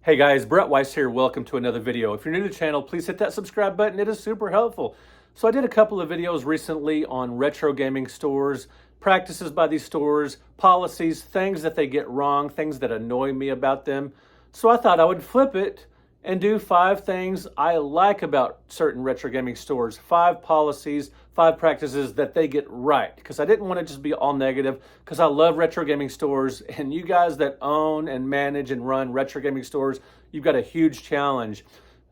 Hey guys, Brett Weiss here. Welcome to another video. If you're new to the channel, please hit that subscribe button. It is super helpful. So I did a couple of videos recently on retro gaming stores, practices by these stores, policies, things that they get wrong, things that annoy me about them. So I thought I would flip it and do 5 things I like about certain retro gaming stores, 5 policies, 5 practices that they get right. Because I didn't want to just be all negative, because I love retro gaming stores, and you guys that own and manage and run retro gaming stores, you've got a huge challenge.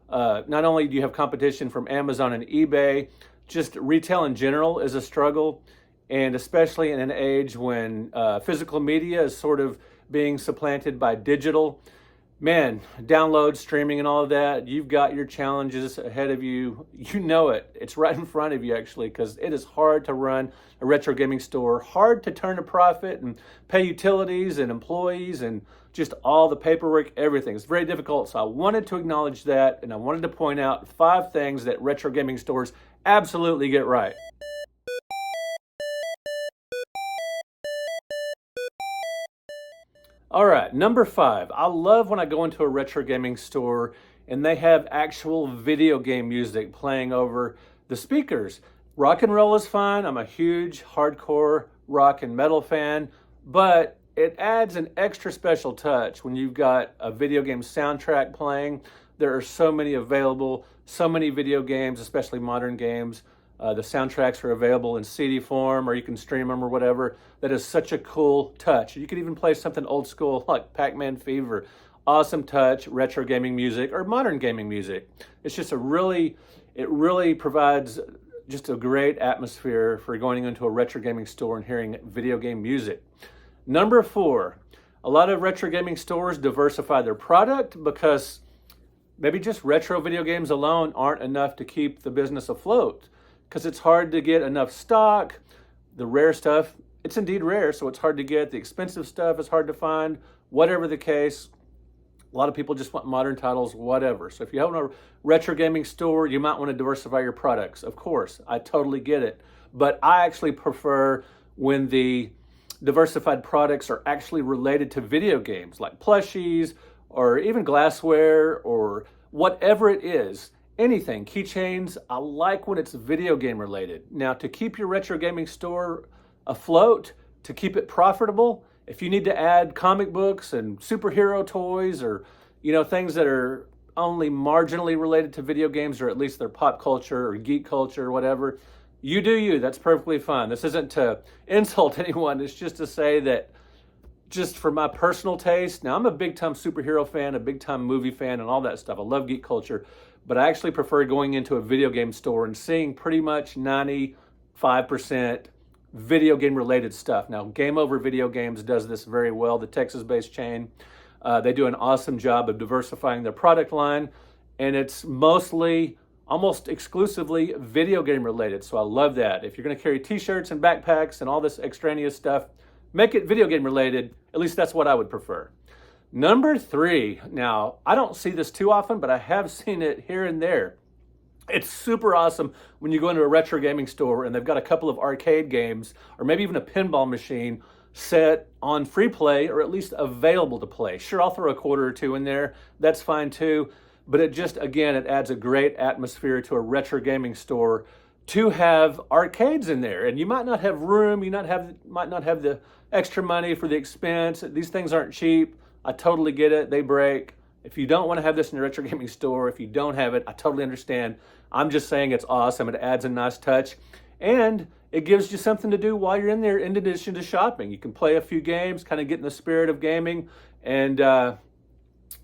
Not only do you have competition from Amazon and eBay, just retail in general is a struggle, and especially in an age when physical media is sort of being supplanted by digital. Man, download, streaming, and all of that, you've got your challenges ahead of you. You know it. It's right in front of you, actually, because it is hard to run a retro gaming store, hard to turn a profit and pay utilities and employees and just all the paperwork, everything. It's very difficult, so I wanted to acknowledge that, and I wanted to point out 5 things that retro gaming stores absolutely get right. All right, number 5. I love when I go into a retro gaming store and they have actual video game music playing over the speakers. Rock and roll is fine. I'm a huge hardcore rock and metal fan, but it adds an extra special touch when you've got a video game soundtrack playing. There are so many available, so many video games, especially modern games. The soundtracks are available in CD form, or you can stream them or whatever. That is such a cool touch. You can even play something old school like Pac-Man Fever. Awesome touch, retro gaming music or modern gaming music. It's just it really provides just a great atmosphere for going into a retro gaming store and hearing video game music. Number 4, a lot of retro gaming stores diversify their product because maybe just retro video games alone aren't enough to keep the business afloat, because it's hard to get enough stock. The rare stuff, it's indeed rare, so it's hard to get. The expensive stuff is hard to find. Whatever the case, a lot of people just want modern titles, whatever. So if you own a retro gaming store, you might want to diversify your products. Of course, I totally get it. But I actually prefer when the diversified products are actually related to video games, like plushies or even glassware or whatever it is. Anything, keychains, I like when it's video game related. Now, to keep your retro gaming store afloat, to keep it profitable, if you need to add comic books and superhero toys or, things that are only marginally related to video games, or at least they're pop culture or geek culture or whatever, you do you. That's perfectly fine. This isn't to insult anyone. It's just to say that just for my personal taste, now I'm a big time superhero fan, a big time movie fan and all that stuff. I love geek culture. But I actually prefer going into a video game store and seeing pretty much 95% video game related stuff. Now, Game Over Videogames does this very well, the Texas-based chain. They do an awesome job of diversifying their product line, and it's mostly, almost exclusively video game related. So I love that. If you're gonna carry t-shirts and backpacks and all this extraneous stuff, make it video game related. At least that's what I would prefer. Number 3, now, I don't see this too often, but I have seen it here and there. It's super awesome when you go into a retro gaming store and they've got a couple of arcade games, or maybe even a pinball machine set on free play, or at least available to play. Sure, I'll throw a quarter or two in there. That's fine too. But it just, again, it adds a great atmosphere to a retro gaming store to have arcades in there. And you might not have room, you might not have the extra money for the expense. These things aren't cheap. I totally get it. They break. If you don't want to have this in your retro gaming store, if you don't have it, I totally understand. I'm just saying it's awesome. It adds a nice touch, and it gives you something to do while you're in there in addition to shopping. You can play a few games, kind of get in the spirit of gaming, and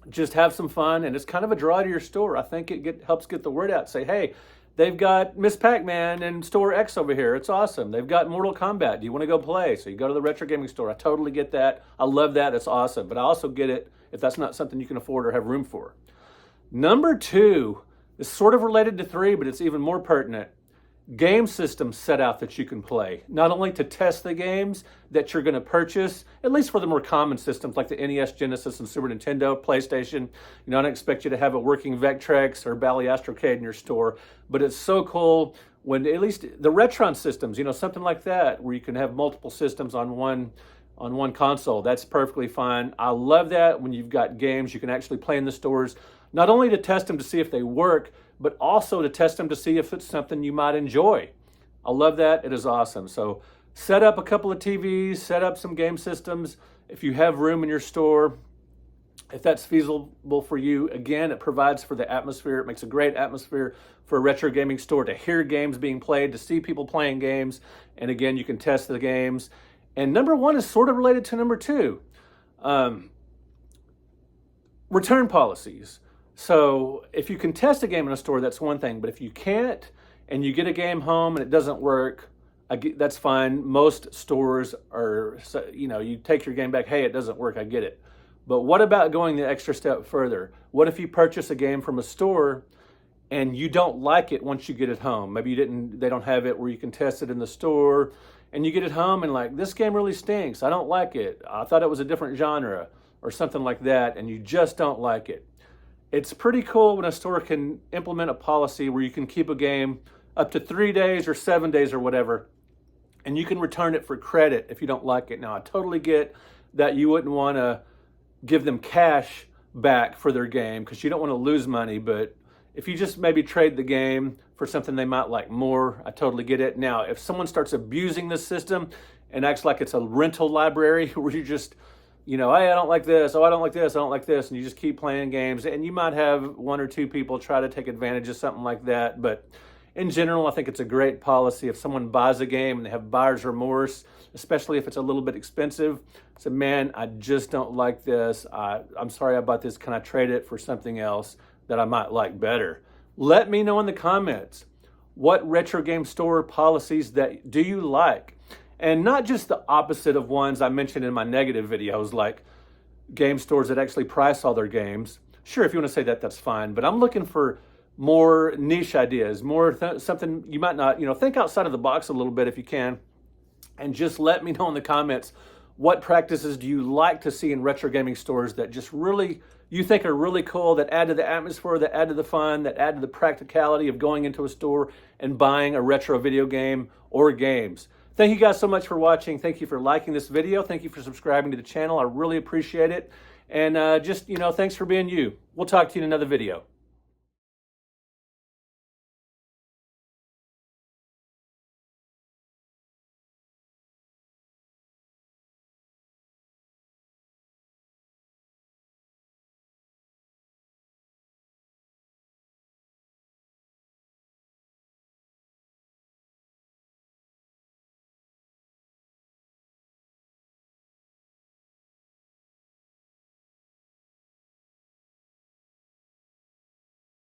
just have some fun. And it's kind of a draw to your store. I think it helps get the word out. Say, hey, they've got Miss Pac-Man in store X over here. It's awesome. They've got Mortal Kombat. Do you want to go play? So you go to the retro gaming store. I totally get that. I love that. It's awesome. But I also get it if that's not something you can afford or have room for. Number 2 is sort of related to 3, but it's even more pertinent. Game systems set out that you can play, not only to test the games that you're going to purchase, at least for the more common systems like the NES, Genesis, and Super Nintendo, PlayStation. I don't expect you to have a working Vectrex or Bally Astrocade in your store, but it's so cool when at least the Retron systems, something like that, where you can have multiple systems on one on one console. That's perfectly fine. I love that when you've got games you can actually play in the stores, not only to test them to see if they work, but also to test them to see if it's something you might enjoy. I love that. It is awesome. So set up a couple of TVs, set up some game systems. If you have room in your store, if that's feasible for you, again, it provides for the atmosphere. It makes a great atmosphere for a retro gaming store to hear games being played, to see people playing games. And again, you can test the games. And number one is sort of related to number two. Return policies. So if you can test a game in a store, that's one thing. But if you can't and you get a game home and it doesn't work, that's fine. Most stores are, you take your game back. Hey, it doesn't work. I get it. But what about going the extra step further? What if you purchase a game from a store and you don't like it once you get it home? Maybe they don't have it where you can test it in the store, and you get it home and like, this game really stinks. I don't like it. I thought it was a different genre or something like that, and you just don't like it. It's pretty cool when a store can implement a policy where you can keep a game up to 3 days or 7 days or whatever, and you can return it for credit if you don't like it. Now, I totally get that you wouldn't want to give them cash back for their game because you don't want to lose money, but if you just maybe trade the game for something they might like more, I totally get it. Now, if someone starts abusing this system and acts like it's a rental library where you just, hey, I don't like this, oh, I don't like this, I don't like this, and you just keep playing games, and you might have one or two people try to take advantage of something like that, but in general, I think it's a great policy. If someone buys a game and they have buyer's remorse, especially if it's a little bit expensive, say, man, I just don't like this. I'm sorry I bought this. Can I trade it for something else that I might like better? Let me know in the comments, what retro game store policies that do you like? And not just the opposite of ones I mentioned in my negative videos, like game stores that actually price all their games. Sure, if you want to say that, that's fine. But I'm looking for more niche ideas, more something you might not, think outside of the box a little bit if you can. And just let me know in the comments, what practices do you like to see in retro gaming stores that just really, you think are really cool, that add to the atmosphere, that add to the fun, that add to the practicality of going into a store and buying a retro video game or games. Thank you guys so much for watching. Thank you for liking this video. Thank you for subscribing to the channel. I really appreciate it. And thanks for being you. We'll talk to you in another video.